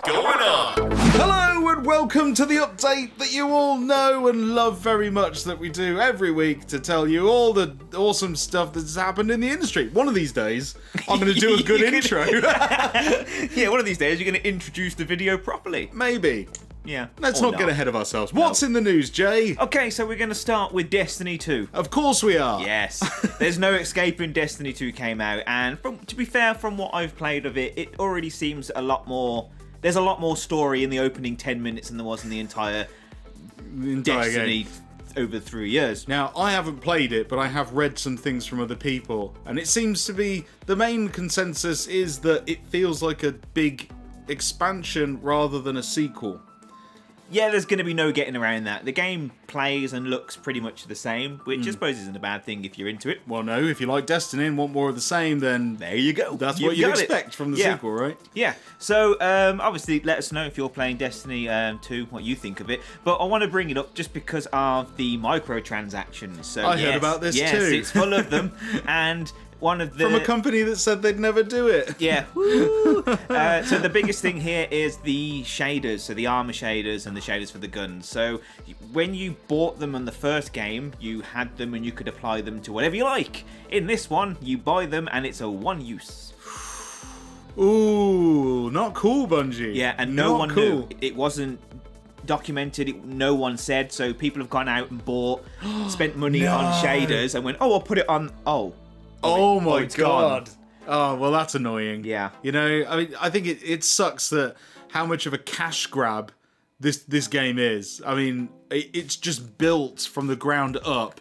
going on? Hello and welcome to the update that you all know and love very much that we do every week to tell you all the awesome stuff that's happened in the industry. One of these days, I'm going to do a good intro. Yeah, one of these days you're going to introduce the video properly. Maybe. Yeah. Let's not get ahead of ourselves. What's in the news, Jay? Okay, so we're going to start with Destiny 2. Of course we are. Yes. There's no escaping Destiny 2 came out, and to be fair, from what I've played of it, it already seems a lot more... There's a lot more story in the opening 10 minutes than there was in the entire Destiny game. over 3 years. Now, I haven't played it, but I have read some things from other people, and it seems to be the main consensus is that it feels like a big expansion rather than a sequel. Yeah, there's going to be no getting around that. The game plays and looks pretty much the same, which I suppose isn't a bad thing if you're into it. Well, no, if you like Destiny and want more of the same, then There you go. that's what you'd expect from the sequel, right? Yeah. So, obviously, let us know if you're playing Destiny 2, what you think of it. But I want to bring it up just because of the microtransactions. So, I heard about this too. Yes, it's full of them. And one of the... From a company that said they'd never do it. Yeah. Woo. So the biggest thing here is the shaders, so the armor shaders and the shaders for the guns. So when you bought them on the first game, you had them and you could apply them to whatever you like. In this one, you buy them and it's a one use. Ooh, not cool, Bungie. Yeah, and no one knew. It wasn't documented, no one said, so people have gone out and bought, spent money on shaders and went, oh, I'll put it on, Oh my it's god. gone. Oh, well, that's annoying. Yeah. You know, I mean, I think it sucks that how much of a cash grab this game is. I mean, it's just built from the ground up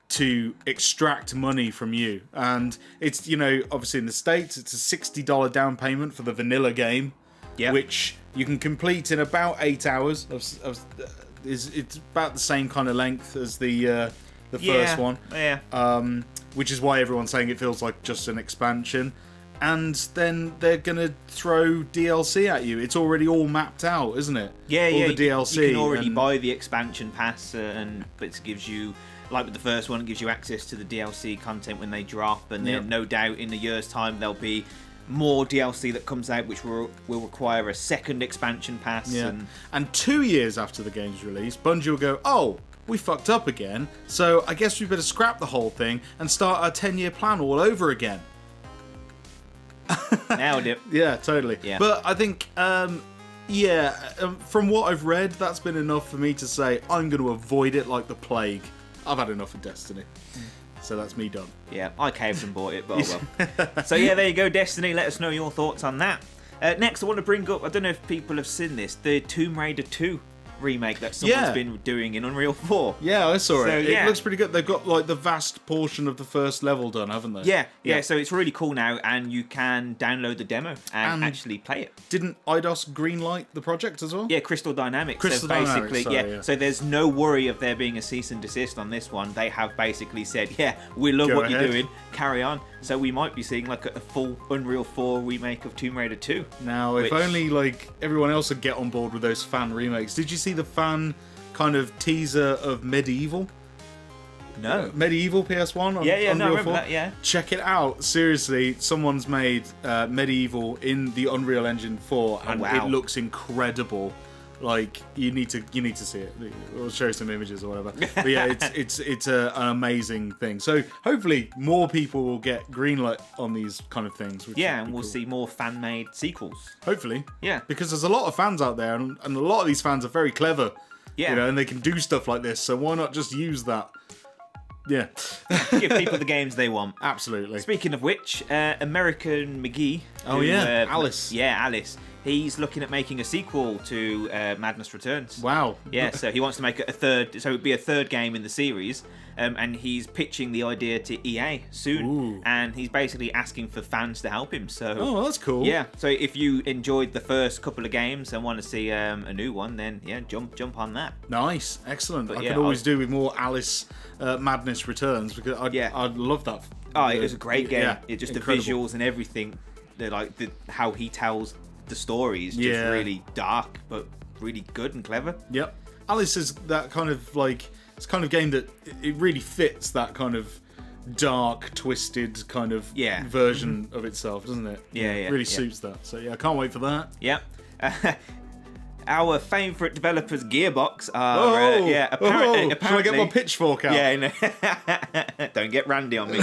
to extract money from you. And it's, you know, obviously in the States, it's a $60 down payment for the vanilla game, which you can complete in about 8 hours. It's about the same kind of length as the first one. Yeah. Which is why everyone's saying it feels like just an expansion. And then they're going to throw DLC at you. It's already all mapped out, isn't it? Yeah, all yeah. the DLC. You can already buy the expansion pass, and it gives you, like with the first one, it gives you access to the DLC content when they drop. And then no doubt in a year's time there'll be more DLC that comes out, which will require a second expansion pass. Yeah. And 2 years after the game's release, Bungie will go, oh, we fucked up again, so I guess we better scrap the whole thing and start our 10-year plan all over again. Nailed it. Yeah, totally. Yeah. But I think, from what I've read, that's been enough for me to say I'm going to avoid it like the plague. I've had enough of Destiny. So that's me done. Yeah, I caved and bought it, but oh well. So yeah, there you go, Destiny. Let us know your thoughts on that. Next, I want to bring up, I don't know if people have seen this, the Tomb Raider 2 remake that someone's been doing in Unreal 4. Yeah, I saw it. Yeah. It looks pretty good. They've got like the vast portion of the first level done, haven't they? Yeah. So it's really cool now, and you can download the demo and actually play it. Didn't Eidos greenlight the project as well? Yeah, Crystal Dynamics. Crystal so basically, Dynamics, sorry, yeah. So there's no worry of there being a cease and desist on this one. They have basically said, yeah, we love what you're doing. Carry on. So we might be seeing like a full Unreal 4 remake of Tomb Raider 2. Now, if only like everyone else would get on board with those fan remakes. Did you see the fan kind of teaser of Medieval? No. Medieval PS1 on no, I Unreal remember 4? that, yeah. Check it out. Seriously, someone's made Medieval in the Unreal Engine 4 and it looks incredible. Like, you need to see it. We'll show some images or whatever. But yeah, it's an amazing thing. So hopefully more people will get greenlit on these kind of things. And we'll see more fan-made sequels. Hopefully. Yeah. Because there's a lot of fans out there, and a lot of these fans are very clever. Yeah. You know, and they can do stuff like this, so why not just use that? Yeah. Give people the games they want. Absolutely. Speaking of which, American McGee. Alice. Yeah, Alice. He's looking at making a sequel to Madness Returns. Wow. Yeah, so he wants to make a third, so it would be a third game in the series, and he's pitching the idea to EA soon. Ooh. And he's basically asking for fans to help him. So that's cool. Yeah, so if you enjoyed the first couple of games and want to see a new one, then yeah, jump on that. Nice, excellent. But I could always do with more Alice Madness Returns because I'd love that. Oh, it was a great game. Yeah, It just incredible. the visuals and everything, how he tells the story is just really dark but really good and clever. Yep. Alice is that kind of like, it's kind of game that it really fits that kind of dark, twisted kind of version of itself, doesn't it? Yeah, It really suits that. So yeah, I can't wait for that. Yeah. Our favourite developers, Gearbox, are apparently. Should I get my pitchfork out? Yeah, no. Don't get randy on me.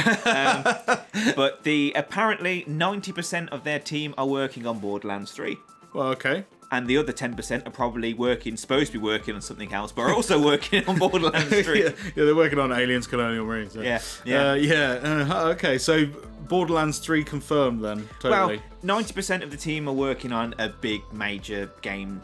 But apparently 90% of their team are working on Borderlands 3. Well, okay. And the other 10% are probably supposed to be working on something else, but are also working on Borderlands 3. yeah, they're working on Aliens Colonial Marines. Okay, so Borderlands 3 confirmed then, totally. Well, 90% of the team are working on a big major game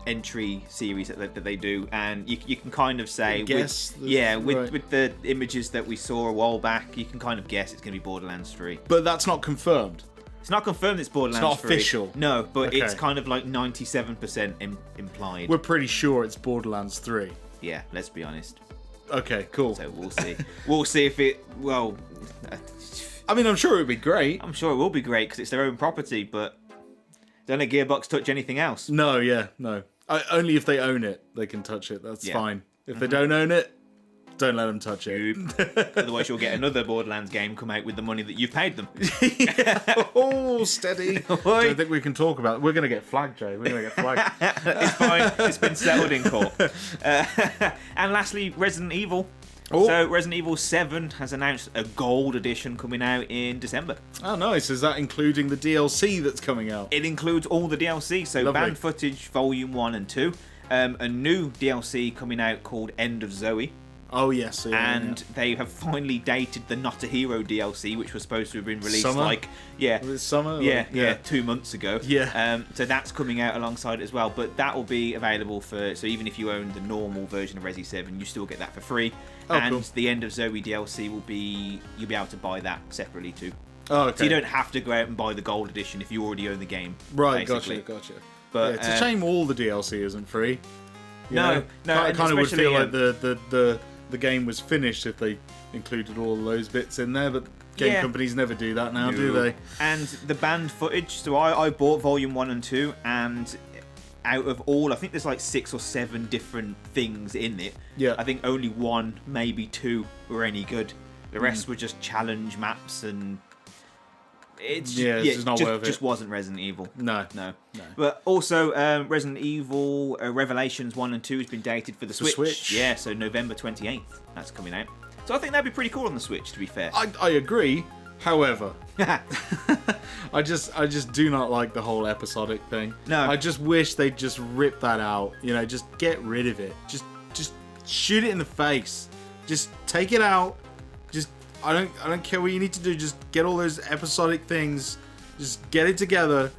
entry series that they do, and you can kind of say with the images that we saw a while back, you can kind of guess it's going to be Borderlands 3. But that's not confirmed. It's not confirmed it's Borderlands 3. It's not official. No, but Okay. it's kind of like 97% implied. We're pretty sure it's Borderlands 3. Yeah, let's be honest. Okay, cool. So we'll see. We'll see if it... Well... I mean, I'm sure it would be great. I'm sure it will be great because it's their own property, but don't let Gearbox touch anything else. No. Only if they own it, they can touch it. That's fine. If they don't own it, don't let them touch it. Otherwise, you'll get another Borderlands game come out with the money that you've paid them. Oh, steady. Don't think we can talk about it. We're going to get flagged, Jay. We're going to get flagged. It's fine. It's been settled in court. And lastly, Resident Evil. Oh. So Resident Evil 7 has announced a gold edition coming out in December. Oh, nice. Is that including the DLC that's coming out? It includes all the DLC, so Lovely. banned footage Volume 1 and 2, a new DLC coming out called End of Zoe, Oh, yes. and they have finally dated the Not a Hero DLC, which was supposed to have been released Summer? Was it summer? Yeah, 2 months ago. Yeah. So that's coming out alongside it as well, but that will be available so even if you own the normal version of Resi 7, you still get that for free. Oh, and cool. the End of Zoe DLC you'll be able to buy that separately too. Oh, okay. So you don't have to go out and buy the gold edition if you already own the game. Right, basically. gotcha. But It's a shame all the DLC isn't free. You No, know? no, I and kind of would especially, feel like the game was finished if they included all those bits in there, but game companies never do that now, do they? And the banned footage, so I bought Volume 1 and 2, and out of all, I think there's like 6 or 7 different things in it. Yeah. I think only 1, maybe 2 were any good. The rest were just challenge maps, and it's just not worth it. Just wasn't Resident Evil. No. But also, Resident Evil Revelations 1 and 2 has been dated for the Switch. Yeah, so November 28th, that's coming out. So I think that'd be pretty cool on the Switch, to be fair. I agree. However, I just do not like the whole episodic thing. No. I just wish they'd just rip that out. You know, just get rid of it. Just shoot it in the face. Just take it out. Just I don't care what you need to do. Just get all those episodic things. Just get it together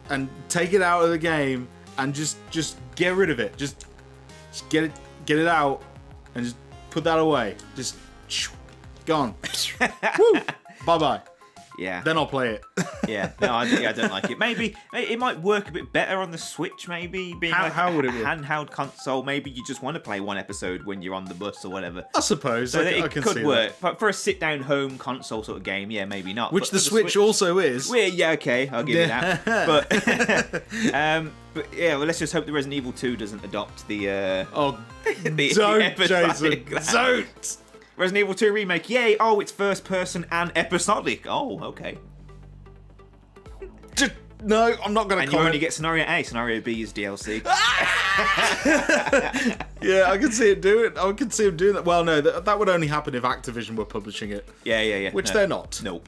and take it out of the game and just get rid of it. Just get it out and just put that away. Just gone. Woo! Bye-bye. Yeah. Then I'll play it. Yeah. No, I don't like it. Maybe it might work a bit better on the Switch, maybe. Being How would it work? Handheld console, maybe you just want to play one episode when you're on the bus or whatever. I suppose. So I it can could see work. that. But for a sit-down home console sort of game, yeah, maybe not. Which But the for Switch also is. Well, yeah, okay, I'll give you that. But yeah, well, let's just hope the Resident Evil 2 doesn't adopt the Don't, episodic. Jason. Don't! Resident Evil 2 remake, yay! Oh, it's first person and episodic. Oh, okay. No, I'm not going to And comment. you only get Scenario A. Scenario B is DLC. Yeah, I can see it do it. I can see him doing that. Well, no, that would only happen if Activision were publishing it. Yeah. Which they're not. Nope.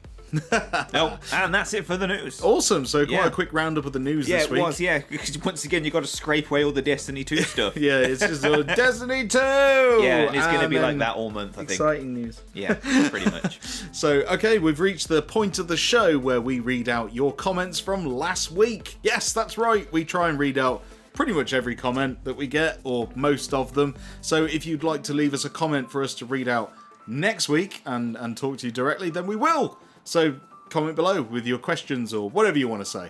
Nope. And that's it for the news. Awesome. So quite a quick roundup of the news this week. Yeah, it was, yeah. Because once again, you've got to scrape away all the Destiny 2 stuff. Yeah, it's just Destiny 2! Yeah, and it's going to be like that all month, I think. Exciting news. Yeah, pretty much. So, okay, we've reached the point of the show where we read out your comments from last week. Yes, that's right. We try and read out pretty much every comment that we get, or most of them. So if you'd like to leave us a comment for us to read out next week and talk to you directly, then we will. So comment below with your questions or whatever you want to say.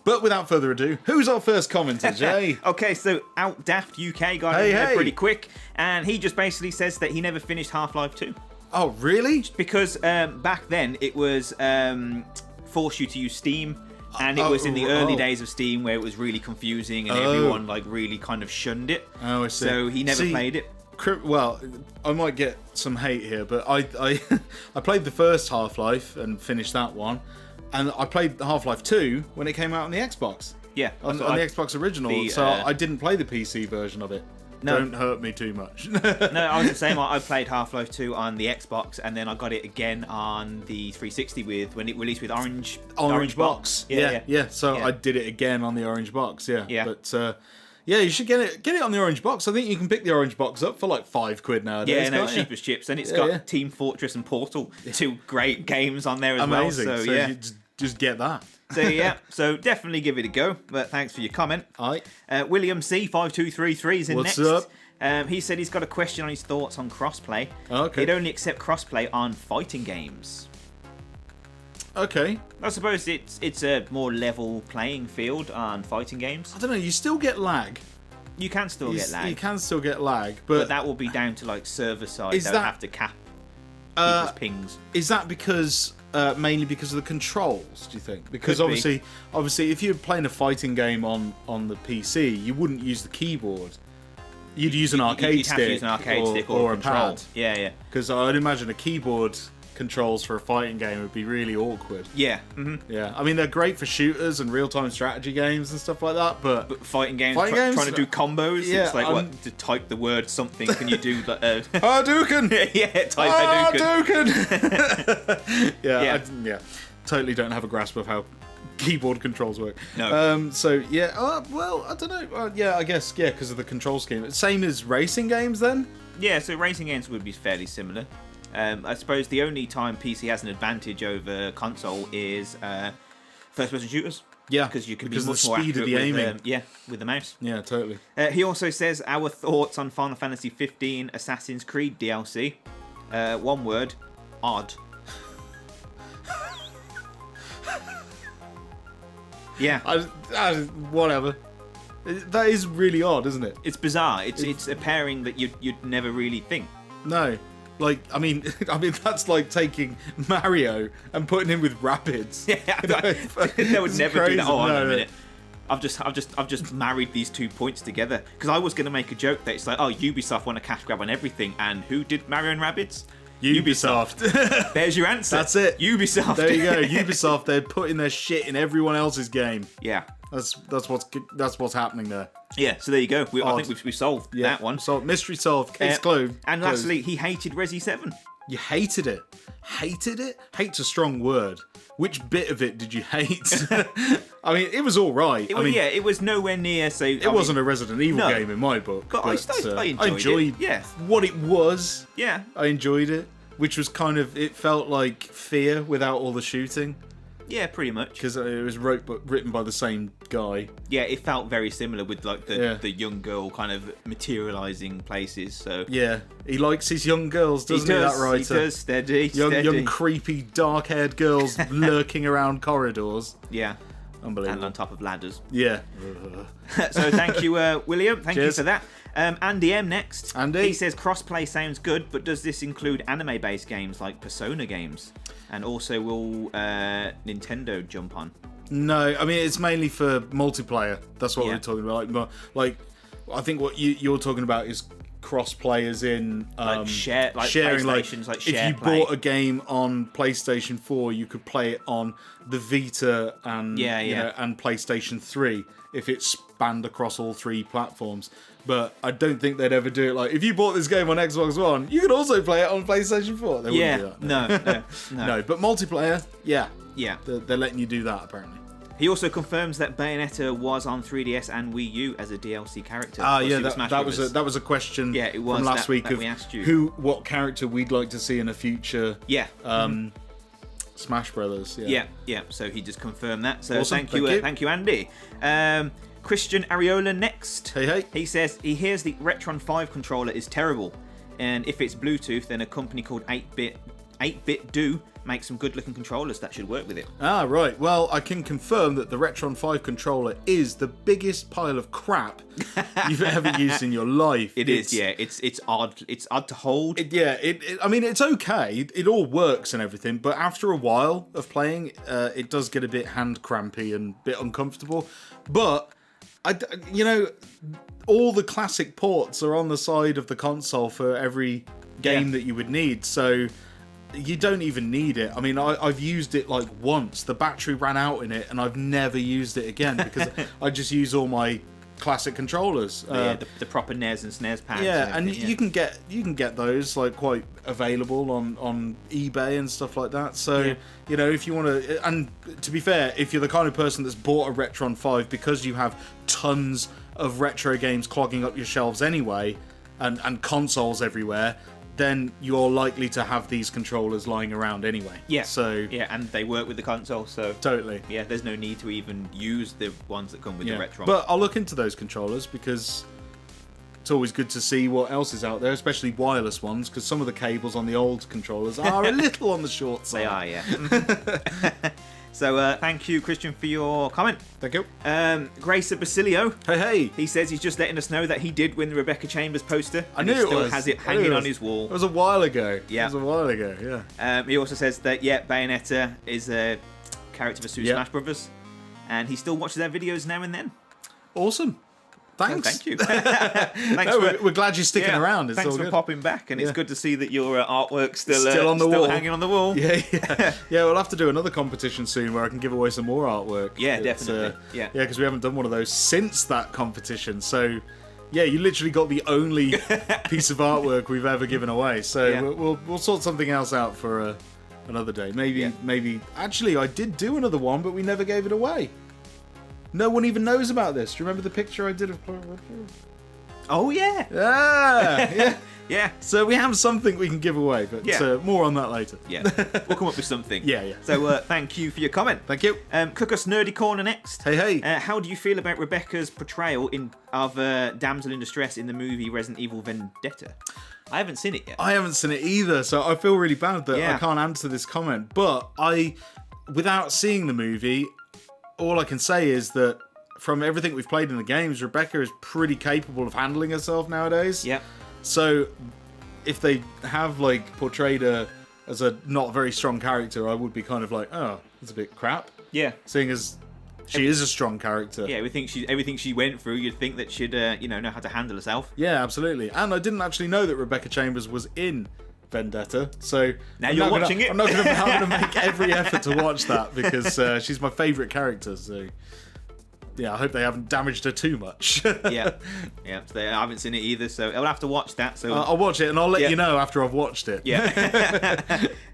But without further ado, who's our first commenter, Jay? Okay, so Outdaft UK got in there pretty quick, and he just basically says that he never finished Half-Life 2. Oh, really? Because back then it was forced you to use Steam, and it was in the early days of Steam where it was really confusing and everyone like really kind of shunned it. Oh, I see. So he never played it. Well, I might get some hate here, but I played the first Half-Life and finished that one, and I played Half-Life 2 when it came out on the Xbox. Yeah, on the Xbox original. So I didn't play the PC version of it. No. Don't hurt me too much. No, I was the same. I played Half-Life 2 on the Xbox, and then I got it again on the 360 when it released with Orange Box. Yeah. So I did it again on the Orange Box. Yeah. But you should get it on the Orange Box. I think you can pick the Orange Box up for like £5 nowadays. Yeah, no, it's cheap as chips, and it's got Team Fortress and Portal, 2 great games on there as well. Amazing. So you just get that. So definitely give it a go. But thanks for your comment. Aye. William C5233 is in What's next. up? He said he's got a question on his thoughts on crossplay. Okay. He'd only accept crossplay on fighting games. Okay. I suppose it's a more level playing field on fighting games. I don't know. You still get lag. You can still get lag. You can still get lag, but that will be down to like server side. They'll have to cap people's pings. Is that because mainly because of the controls? Do you think? Because obviously, if you're playing a fighting game on the PC, you wouldn't use the keyboard. You'd use an arcade stick. Have to use an arcade stick or a pad. Yeah. Because I'd imagine a keyboard controls for a fighting game would be really awkward. Yeah. Yeah. I mean, they're great for shooters and real-time strategy games and stuff like that, but fighting games, trying to do combos, it's like to type the word something, can you do the Hadouken? type Hadouken. Yeah. Totally don't have a grasp of how keyboard controls work. No. So yeah, well, I don't know. I guess because of the control scheme. Same as racing games then. Yeah, so racing games would be fairly similar. I suppose the only time PC has an advantage over console is first-person shooters. Yeah, because you can be much more accurate of the aiming. With the mouse. Yeah, totally. He also says our thoughts on Final Fantasy 15 Assassin's Creed DLC. One word: odd. Yeah. Whatever. That is really odd, isn't it? It's bizarre. It's a pairing that you'd never really think. No. Like, I mean, that's like taking Mario and putting him with Rabbids. Yeah, they would never crazy. do that. Oh, hang on a minute. I've just married these 2 points together because I was going to make a joke that it's like, oh, Ubisoft want a cash grab on everything, and who did Mario and Rabbids? Ubisoft. There's your answer. That's it. Ubisoft. There you go. Ubisoft. They're putting their shit in everyone else's game. Yeah. That's what's happening there. Yeah. So there you go. I think we've solved that one. So mystery solved. Case closed. And lastly, he hated Resi 7. You hated it. Hated it? Hate's a strong word. Which bit of it did you hate? I mean, it was all right. It was nowhere near. So it wasn't a Resident Evil game in my book. But I enjoyed it. What it was. Yeah. I enjoyed it. Which was it felt like Fear without all the shooting. Yeah, pretty much. Because it was written by the same guy. Yeah, it felt very similar with like the young girl kind of materializing places. So yeah, he likes his young girls, doesn't he? That writer. He does. Steady. Young creepy, dark-haired girls lurking around corridors. Yeah. Unbelievable. And on top of ladders. Yeah. So thank you, William. Thank you for that. Andy M next. Andy. He says crossplay sounds good, but does this include anime-based games like Persona games? And also, will Nintendo jump on? No, I mean it's mainly for multiplayer. That's what we're talking about. Like I think what you're talking about is cross-play as in sharing. PlayStation's like share if you play. bought a game on PlayStation 4, you could play it on the Vita and and PlayStation 3 if it spanned across all 3 platforms. But I don't think they'd ever do it like, if you bought this game on Xbox One, you could also play it on PlayStation 4. They wouldn't do that. No. But multiplayer, yeah. They're letting you do that, apparently. He also confirms that Bayonetta was on 3DS and Wii U as a DLC character. That was a question from last week of we asked you. What character we'd like to see in a future Smash Brothers. Yeah. So he just confirmed that. So awesome. Thank you, Andy. Christian Areola next. Hey. He says he hears the Retron 5 controller is terrible, and if it's Bluetooth, then a company called 8-Bit Do makes some good-looking controllers that should work with it. Right. Well, I can confirm that the Retron 5 controller is the biggest pile of crap you've ever used in your life. It's odd. It's odd to hold. I mean, it's okay. It all works and everything, but after a while of playing, it does get a bit hand crampy and a bit uncomfortable. But all the classic ports are on the side of the console for every game that you would need. So you don't even need it. I mean, I've used it like once. The battery ran out in it, and I've never used it again because I just use all my classic controllers. The proper NES and SNES pads. Yeah, and you can get those like quite available on eBay and stuff like that. So you know, if you want to, and to be fair, if you're the kind of person that's bought a Retron 5 because you have tons of retro games clogging up your shelves anyway, and consoles everywhere, then you're likely to have these controllers lying around anyway. Yeah. So yeah, and they work with the console, so totally. Yeah, there's no need to even use the ones that come with the Retron. But I'll look into those controllers because it's always good to see what else is out there, especially wireless ones, because some of the cables on the old controllers are a little on the short side. They are, yeah. So thank you, Christian, for your comment. Thank you. Gracer Basilio. Hey. He says he's just letting us know that he did win the Rebecca Chambers poster. I knew he it still was. has it hanging on his wall. It was a while ago. Yeah. It was a while ago, yeah. He also says that, Bayonetta is a character for Super Smash Brothers. And he still watches their videos now and then. Awesome. Thanks. Oh, thank you. Thanks we're glad you're sticking around. It's thanks all for good. popping back, and it's good to see that your artwork's still on the wall, hanging on the wall. Yeah. Yeah, we'll have to do another competition soon where I can give away some more artwork. Yeah, definitely. Yeah, because we haven't done one of those since that competition. So, yeah, you literally got the only piece of artwork we've ever given away. So we'll sort something else out for another day. Maybe. Actually, I did do another one, but we never gave it away. No one even knows about this. Do you remember the picture I did of... Oh, yeah. Yeah. Yeah. So we have something we can give away, but more on that later. Yeah. We'll come up with something. Yeah. So thank you for your comment. Thank you. Cook us Nerdy Corner next. Hey. How do you feel about Rebecca's portrayal of damsel in distress in the movie Resident Evil Vendetta? I haven't seen it yet. I haven't seen it either, so I feel really bad that I can't answer this comment. But without seeing the movie, all I can say is that from everything we've played in the games, Rebecca is pretty capable of handling herself nowadays. Yeah. So if they have portrayed her as a not very strong character, I would be kind of like, oh, it's a bit crap. Yeah. Seeing as she is a strong character. Yeah, everything she went through, you'd think that she'd know how to handle herself. Yeah, absolutely. And I didn't actually know that Rebecca Chambers was in Vendetta, so now you're watching it. I'm not going to make every effort to watch that because she's my favourite character. So yeah, I hope they haven't damaged her too much. yeah. So I haven't seen it either, so I'll have to watch that. So I'll watch it and I'll let you know after I've watched it. Yeah.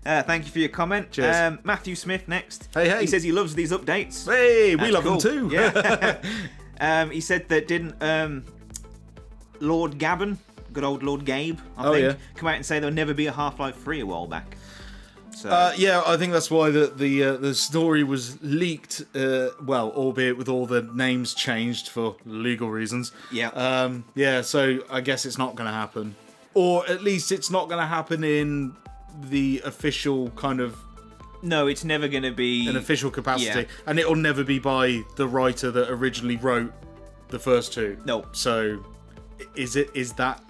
Thank you for your comment. Cheers. Matthew Smith next. Hey. He says he loves these updates. Hey, we love cool. them too. Yeah. He said that didn't Lord Gaben, good old Lord Gabe, I think, come out and say there'll never be a Half-Life 3 a while back. So I think that's why the story was leaked. Albeit with all the names changed for legal reasons. Yeah. So I guess it's not going to happen, or at least it's not going to happen in the official kind of. No, it's never going to be an official capacity, and it'll never be by the writer that originally wrote the first two. No. So, is that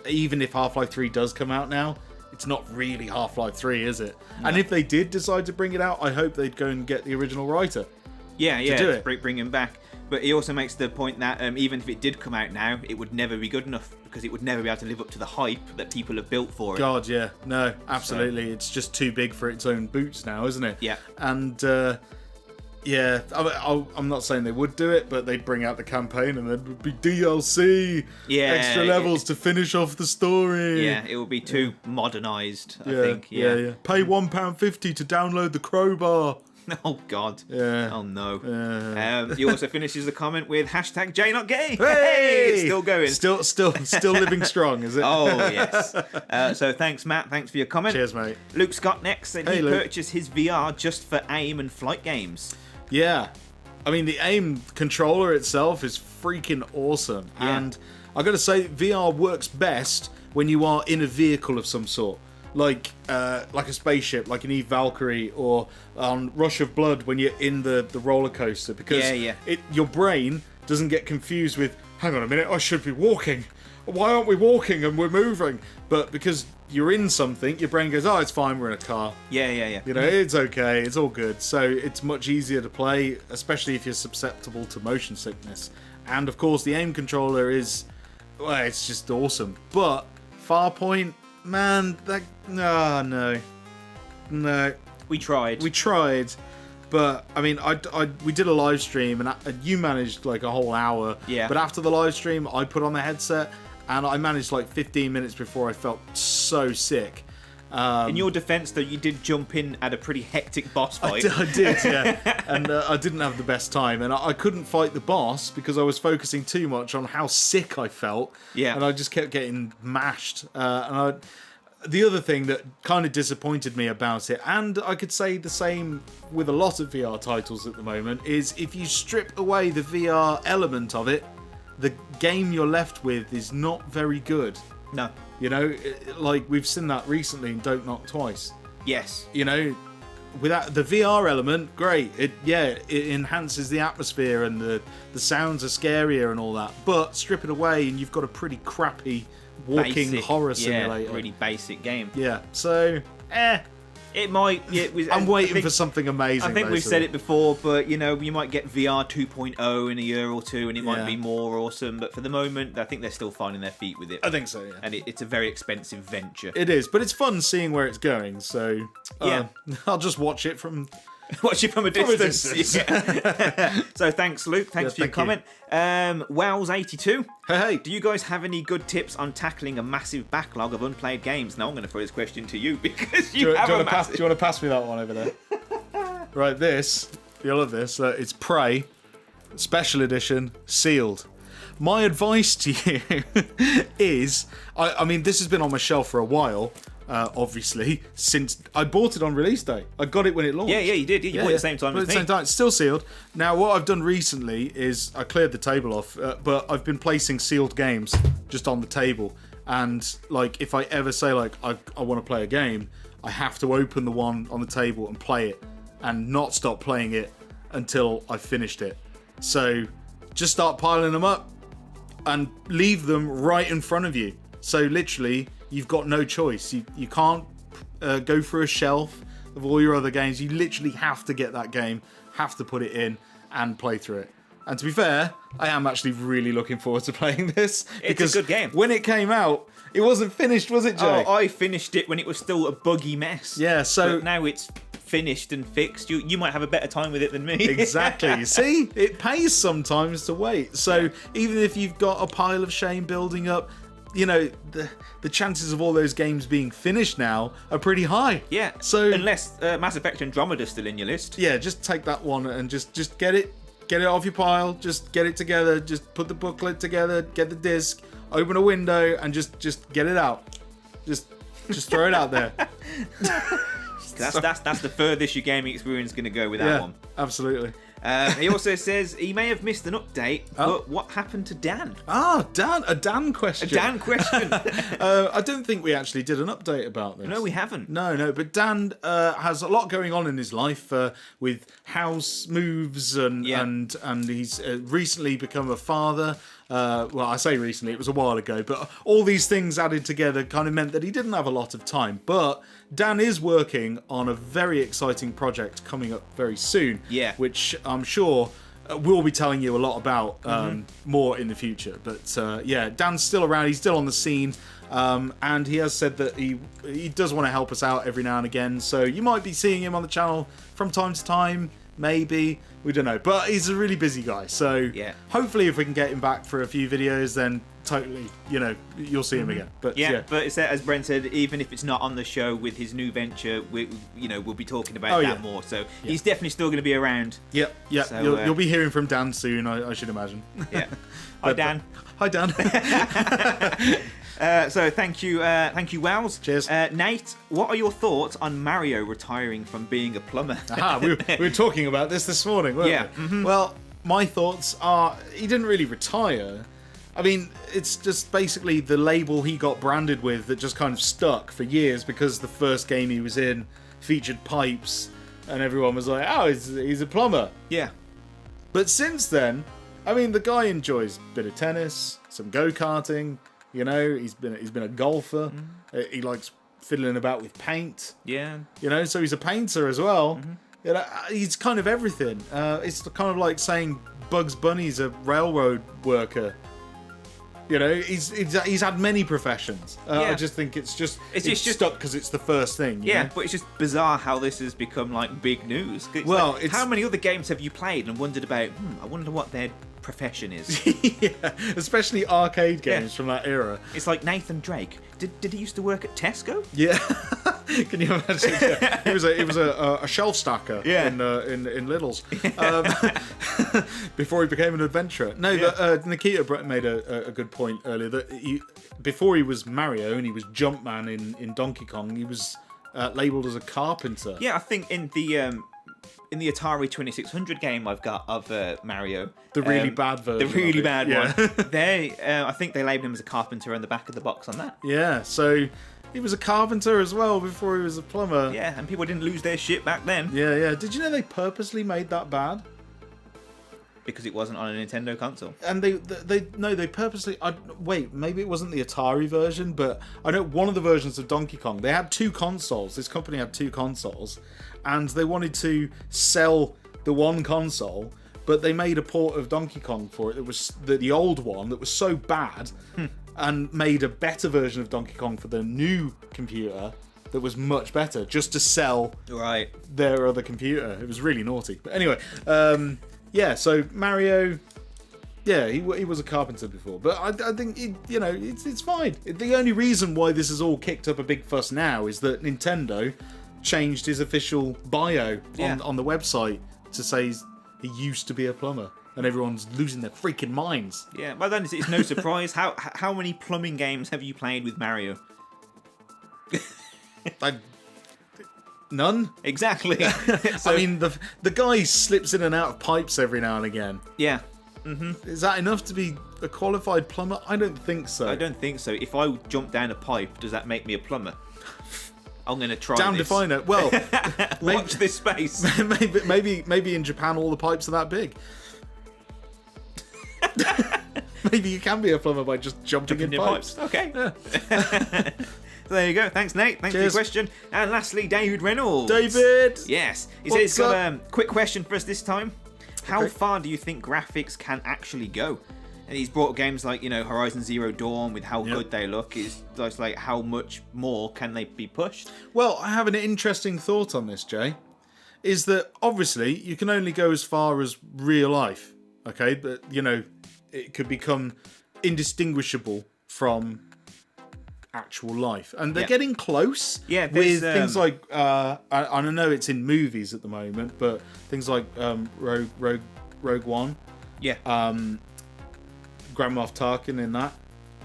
even if Half-Life 3 does come out now? It's not really Half-Life 3, is it? No. And if they did decide to bring it out, I hope they'd go and get the original writer. To do it. Bring him back. But he also makes the point that even if it did come out now, it would never be good enough because it would never be able to live up to the hype that people have built for it. God, yeah. No, absolutely. So, it's just too big for its own boots now, isn't it? Yeah. And, I'm not saying they would do it, but they'd bring out the campaign and there would be DLC, extra levels to finish off the story. Yeah, it would be too modernised, I think. Yeah. Pay £1.50 to download the crowbar. Oh, God. Yeah. Oh, no. He also finishes the comment with hashtag #JNotGay. Hey! It's still going. Still living strong, is it? Oh, yes. So thanks, Matt. Thanks for your comment. Cheers, mate. Luke Scott next said he purchased his VR just for aim and flight games. Yeah. I mean, the aim controller itself is freaking awesome. Yeah. And I got to say, VR works best when you are in a vehicle of some sort. Like a spaceship, like an Eve Valkyrie, or on Rush of Blood when you're in the roller coaster, because your brain doesn't get confused with, hang on a minute, I should be walking. Why aren't we walking and we're moving? But because you're in something, your brain goes, oh, it's fine, we're in a car. Yeah. You know, it's okay, it's all good. So it's much easier to play, especially if you're susceptible to motion sickness. And of course, the aim controller is, it's just awesome. But Farpoint, man, no. no. We tried. We tried, but I mean, we did a live stream, and you managed like a whole hour. Yeah. But after the live stream, I put on the headset, and I managed like 15 minutes before I felt so sick. In your defense, though, you did jump in at a pretty hectic boss fight. I did, yeah. And I didn't have the best time. And I couldn't fight the boss because I was focusing too much on how sick I felt. Yeah. And I just kept getting mashed. The other thing that kind of disappointed me about it, and I could say the same with a lot of VR titles at the moment, is if you strip away the VR element of it, the game you're left with is not very good. No. You know, like we've seen that recently in Don't Knock Twice. Yes. You know, without the VR element, great. It enhances the atmosphere and the sounds are scarier and all that. But strip it away and you've got a pretty crappy walking horror simulator. Yeah, really basic game. Yeah. So, It might. Yeah, I'm waiting for something amazing. I think we've said it before, but you know, you might get VR 2.0 in a year or two, and it might be more awesome. But for the moment, I think they're still finding their feet with it. I think so. Yeah. And it's a very expensive venture. It is, but it's fun seeing where it's going. So I'll just watch it from. Watch it from a distance. Yeah. So thanks, Luke. Thanks for your comment. Wells82. Hey. Do you guys have any good tips on tackling a massive backlog of unplayed games? Now I'm going to throw this question to you because Do you want to pass me that one over there? Right, you'll love this. It's Prey, Special Edition, sealed. My advice to you is, I mean, this has been on my shelf for a while. Obviously, since I bought it on release day. I got it when it launched. Yeah, you did. You bought it at the same time as me. At the same time, it's still sealed. Now, what I've done recently is I cleared the table off, but I've been placing sealed games just on the table. And like, if I ever say like I want to play a game, I have to open the one on the table and play it, and not stop playing it until I've finished it. So just start piling them up and leave them right in front of you. So literally, you've got no choice. You can't go through a shelf of all your other games. You literally have to get that game, have to put it in and play through it. And to be fair, I am actually really looking forward to playing this. It's a good game. When it came out, it wasn't finished, was it, Jay? Oh, I finished it when it was still a buggy mess. Yeah, so... But now it's finished and fixed. You miite have a better time with it than me. Exactly. See? It pays sometimes to wait. So even if you've got a pile of shame building up, you know, the chances of all those games being finished now are pretty high. Yeah. So unless Mass Effect Andromeda's still in your list. Yeah, just take that one and just get it off your pile. Just get it together. Just put the booklet together. Get the disc. Open a window and just get it out. Just throw it out there. That's the furthest your gaming experience is going to go with that one. Absolutely. He also says he may have missed an update, but what happened to Dan? Dan, a Dan question. A Dan question. I don't think we actually did an update about this. No, we haven't. No, but Dan has a lot going on in his life with house moves and he's recently become a father. Well, I say recently, it was a while ago, but all these things added together kind of meant that he didn't have a lot of time. But Dan is working on a very exciting project coming up very soon, which I'm sure we'll be telling you a lot about more in the future. But Dan's still around, he's still on the scene, and he has said that he does want to help us out every now and again, so you might be seeing him on the channel from time to time. Maybe, we don't know, but he's a really busy guy, so hopefully if we can get him back for a few videos, then totally, you know, you'll see him again. But but it's as Brent said, even if it's not on the show with his new venture, we'll be talking about that more, so he's definitely still going to be around. So, you'll be hearing from Dan soon, I should imagine. Hi Dan. Hi Dan. So thank you, Wells. Cheers. Nate, what are your thoughts on Mario retiring from being a plumber? We were talking about this morning, weren't we? Well, my thoughts are he didn't really retire. I mean, it's just basically the label he got branded with that just kind of stuck for years because the first game he was in featured pipes and everyone was like, oh, he's a plumber. Yeah. But since then, I mean, the guy enjoys a bit of tennis, some go-karting. You know, he's been a golfer. He likes fiddling about with paint. Yeah. You know, so he's a painter as well. You know, he's kind of everything. It's kind of like saying Bugs Bunny's a railroad worker. You know, he's had many professions. I just think it's just stuck because it's the first thing. You know? But it's just bizarre how this has become like big news. How many other games have you played and wondered about? I wonder what their profession is. Especially arcade games from that era. It's like Nathan Drake. Did he used to work at Tesco? Yeah. Can you imagine? He was a shelf stacker in Lidl's before he became an adventurer. No, Nikita made a good point earlier that before he was Mario and he was Jumpman in Donkey Kong, he was labelled as a carpenter. Yeah, I think in the Atari 2600 game I've got of Mario, the really bad version, the really bad one. I think they labelled him as a carpenter on the back of the box on that. Yeah, so. He was a carpenter as well before he was a plumber. Yeah, and people didn't lose their shit back then. Yeah. Did you know they purposely made that bad? Because it wasn't on a Nintendo console. And they purposely... wait, maybe it wasn't the Atari version, but I know one of the versions of Donkey Kong, they had 2 consoles. This company had 2 consoles, and they wanted to sell the one console, but they made a port of Donkey Kong for it. It was the old one that was so bad... and made a better version of Donkey Kong for the new computer that was much better, just to sell their other computer. It was really naughty. But anyway, so Mario, he was a carpenter before. But I think, it's fine. The only reason why this has all kicked up a big fuss now is that Nintendo changed his official bio on the website to say he used to be a plumber. And everyone's losing their freaking minds. Yeah, but then it's no surprise. How many plumbing games have you played with Mario? None. Exactly. So, I mean, the guy slips in and out of pipes every now and again. Yeah. Is that enough to be a qualified plumber? I don't think so. I don't think so. If I jump down a pipe, does that make me a plumber? I'm going to try Down this. define it. Well, watch this space. maybe in Japan all the pipes are that big. Maybe you can be a plumber by just jumping in pipes. Okay. Yeah. So there you go. Thanks, Nate. Thanks for your question. And lastly, David Reynolds. David! Yes. He says he's got a quick question for us this time. How far do you think graphics can actually go? And he's brought games like, Horizon Zero Dawn with how good they look. It's like, how much more can they be pushed? Well, I have an interesting thought on this, Jay. Is that, obviously, you can only go as far as real life. Okay? But, it could become indistinguishable from actual life, and they're getting close with things like I know it's in movies at the moment, but things like Rogue One, Grand Moff Tarkin in that,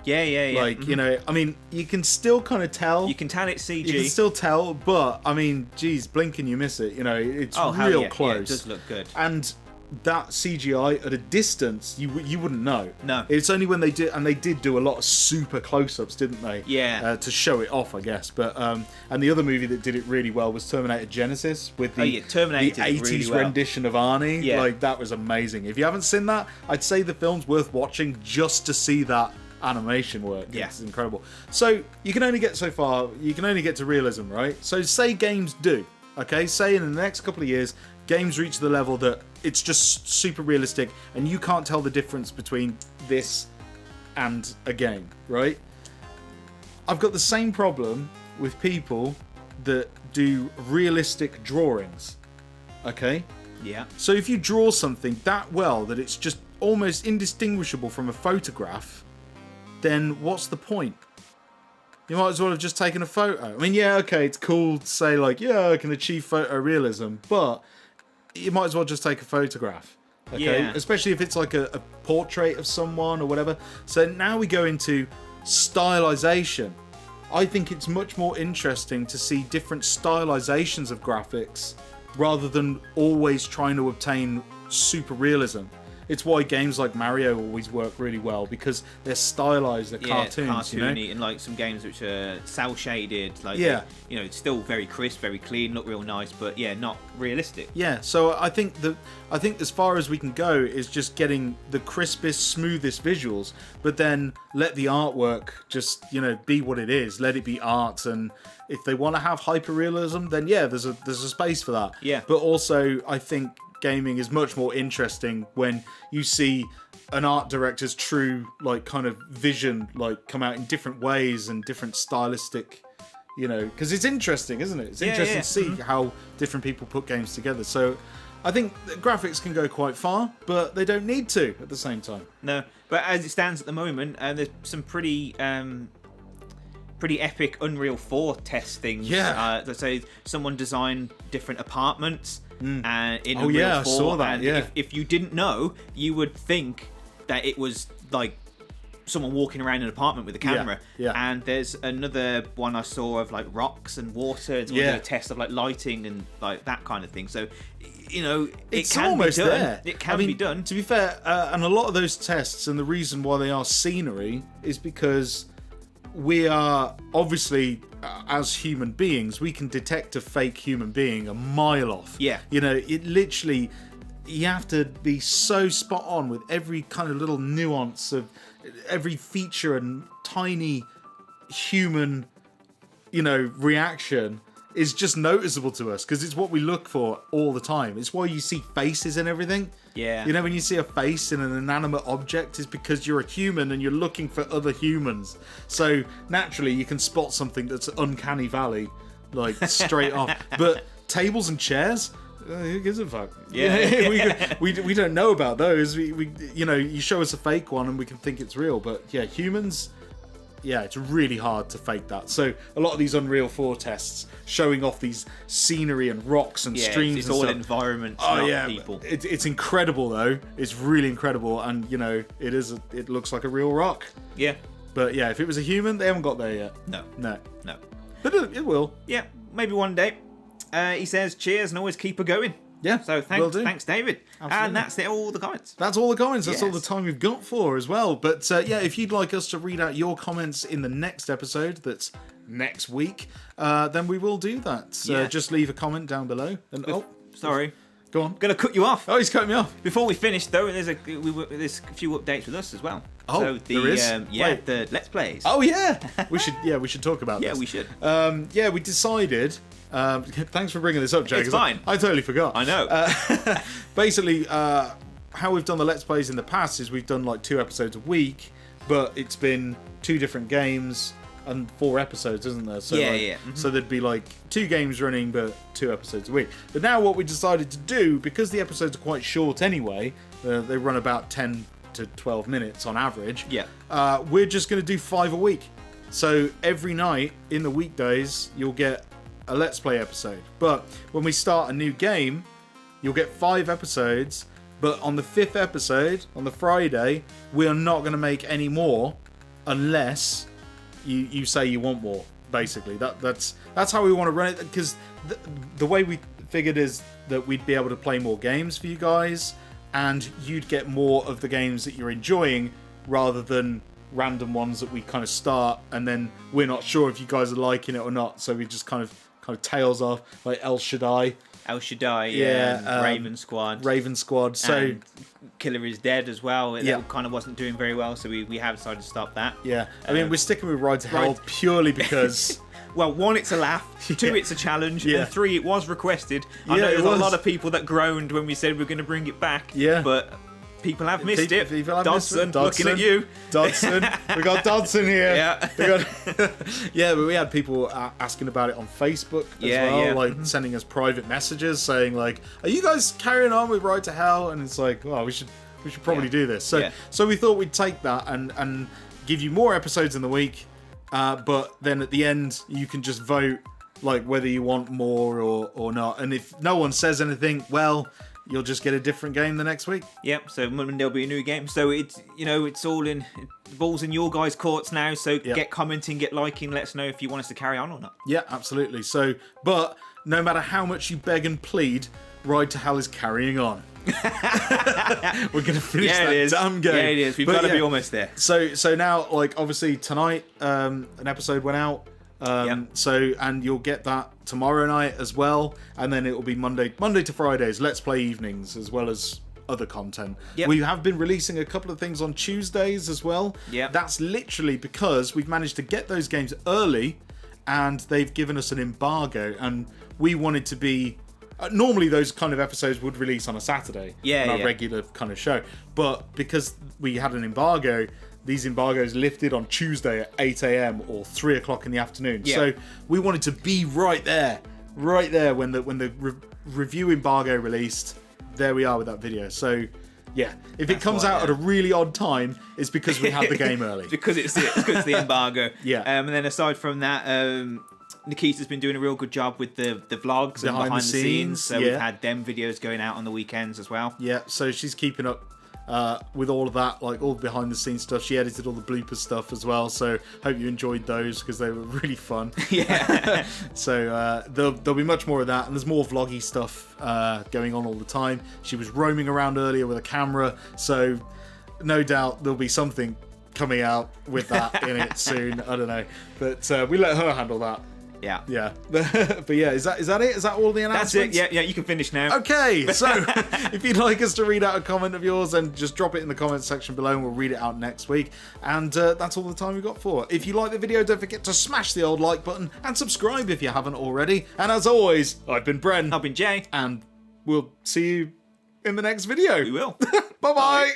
like I mean, you can still kind of tell, you can tell it's CG, you can still tell, but I mean, geez, blink and you miss it, it's real close. It does look good, and that CGI at a distance, you wouldn't know. No, it's only when they did do a lot of super close-ups, didn't they? Yeah. To show it off, I guess. But and the other movie that did it really well was Terminator Genesis with the Terminator 80s really rendition of Arnie. Yeah. Like, that was amazing. If you haven't seen that, I'd say the film's worth watching just to see that animation work. Yeah. It's incredible. So you can only get so far. You can only get to realism, right? So say games do. Okay, say in the next couple of years, games reach the level that it's just super realistic and you can't tell the difference between this and a game, right? I've got the same problem with people that do realistic drawings, okay? Yeah. So if you draw something that well that it's just almost indistinguishable from a photograph, then what's the point? You might as well have just taken a photo. I mean, yeah, okay, it's cool to say, like, yeah, I can achieve photorealism, but you might as well just take a photograph. Okay? Yeah. Especially if it's like a portrait of someone or whatever. So now we go into stylization. I think it's much more interesting to see different stylizations of graphics rather than always trying to obtain super realism. It's why games like Mario always work really well, because they're stylized, they're cartoons, and like some games which are cel shaded, like it's still very crisp, very clean, look real nice, but not realistic. Yeah, so I think as far as we can go is just getting the crispest, smoothest visuals, but then let the artwork just be what it is. Let it be art, and if they want to have hyperrealism, then there's a space for that. Yeah. But also I think gaming is much more interesting when you see an art director's true like kind of vision like come out in different ways and different stylistic, you know, because it's interesting, isn't it? It's interesting to see how different people put games together. So I think the graphics can go quite far, but they don't need to at the same time. No, but as it stands at the moment, there's some pretty epic Unreal 4 test things. Yeah. Let's say someone designed different apartments in Oh Unreal yeah, 4. I saw that. And Yeah. if you didn't know, you would think that it was like someone walking around an apartment with a camera. Yeah. And there's another one I saw of like rocks and water and a test of like lighting and like that kind of thing. So, you know, It's it can almost be done. there. It can be done. To be fair, and a lot of those tests, and the reason why they are scenery is because we are obviously, as human beings, we can detect a fake human being a mile off. Yeah. You know, it literally, you have to be so spot on with every kind of little nuance of every feature and tiny human, you know, reaction is just noticeable to us because it's what we look for all the time. It's why you see faces and everything. Yeah. You know, when you see a face in an inanimate object, it's because you're a human and you're looking for other humans. So naturally, you can spot something that's uncanny valley, like straight off. But tables and chairs, who gives a fuck? Yeah. we don't know about those. We you know, you show us a fake one and we can think it's real. But yeah, humans. Yeah, it's really hard to fake that. So a lot of these Unreal 4 tests showing off these scenery and rocks and streams it's and all stuff. environments, Oh not yeah, people. it's incredible though. It's really incredible, and you know it looks like a real rock. Yeah. But yeah, if it was a human, they haven't got there yet. No. But it will. Yeah, maybe one day. He says, cheers and always keep her going. Yeah. So thanks, David. Absolutely. And that's all the comments. That's all the comments. That's all the Yes. time we've got for as well. But yeah, if you'd like us to read out your comments in the next episode, that's next week, then we will do that. Yeah. Just leave a comment down below. And Sorry. go on. Gonna cut you off. Oh, he's cutting me off. Before we finish, though, there's a few updates with us as well. Oh, so there is? Wait. the Let's Plays. Oh yeah, we should talk about yeah, this. we should. Yeah, we decided. Thanks for bringing this up, Jay. It's fine. I totally forgot. I know. Basically, how we've done the Let's Plays in the past is we've done like 2 episodes a week, but it's been 2 different games and 4 episodes, isn't there? So, Yeah. So there'd be like 2 games running, but 2 episodes a week. But now what we decided to do, because the episodes are quite short anyway, they run about 10 to 12 minutes on average. Yeah. We're just going to do 5 a week. So every night in the weekdays, you'll get a Let's Play episode. But when we start a new game, you'll get 5 episodes. But on the 5th episode, on the Friday, we are not going to make any more unless you say you want more. Basically, that's how we want to run it. Because the way we figured is that we'd be able to play more games for you guys, and you'd get more of the games that you're enjoying rather than random ones that we kind of start and then we're not sure if you guys are liking it or not. So we just kind of tails off, like El Shaddai, Raven Squad. So and Killer is Dead as well. It Yeah. kind of wasn't doing very well, so we have decided to stop that. yeah, I mean we're sticking with Ride to Hell purely because Well, 1, it's a laugh. 2, it's a challenge. Yeah. And 3, it was requested. I Yeah, know it there's was. a lot of people that groaned when we said we're going to bring it back. Yeah. But people have missed it. People have missed Dodson, it. looking at you. Dodson. We got Dodson here. Yeah. Yeah, but we had people asking about it on Facebook as Yeah, well, yeah. like sending us private messages saying like, "Are you guys carrying on with Ride to Hell?" And it's like, "Well, we should probably do this." So we thought we'd take that and give you more episodes in the week, but then at the end you can just vote like whether you want more or not. And if no one says anything, well, you'll just get a different game the next week. Yep, so Monday there'll be a new game. So it's, it's all in, the ball's in your guys' courts now. So get commenting, get liking, let us know if you want us to carry on or not. Yeah, absolutely. So, but no matter how much you beg and plead, Ride to Hell is carrying on. We're gonna finish that damn game. Yeah, it is. We've But got to be almost there. So now, like, obviously tonight, an episode went out. So, and you'll get that tomorrow night as well, and then it will be Monday to Fridays, Let's Play evenings, as well as other content. Yep. We have been releasing a couple of things on Tuesdays as well. Yep. That's literally because we've managed to get those games early, and they've given us an embargo, and we wanted to be Normally, those kind of episodes would release on a Saturday, Yeah, on our yeah. regular kind of show. But because we had an embargo, these embargoes lifted on Tuesday at 8 a.m. or 3 o'clock in the afternoon. Yeah. So we wanted to be right there when the review embargo released. There we are with that video. So yeah, if it comes out at a really odd time, it's because we had the game early. because it's the embargo. Yeah. And then aside from that, Nikita's been doing a real good job with the vlogs and behind the scenes. So we've had them videos going out on the weekends as well. Yeah, so she's keeping up with all of that, like all the behind the scenes stuff. She edited all the blooper stuff as well, so hope you enjoyed those because they were really fun. Yeah. So there'll be much more of that, and there's more vloggy stuff going on all the time. She was roaming around earlier with a camera, so no doubt there'll be something coming out with that in it soon. I don't know, but we let her handle that. Yeah. Yeah. But yeah, is that it? Is that all the announcements? That's it. Yeah, you can finish now. Okay, so if you'd like us to read out a comment of yours, then just drop it in the comments section below and we'll read it out next week. And that's all the time we've got for. If you like the video, don't forget to smash the old like button and subscribe if you haven't already. And as always, I've been Bren. I've been Jay. And we'll see you in the next video. We will. Bye-bye.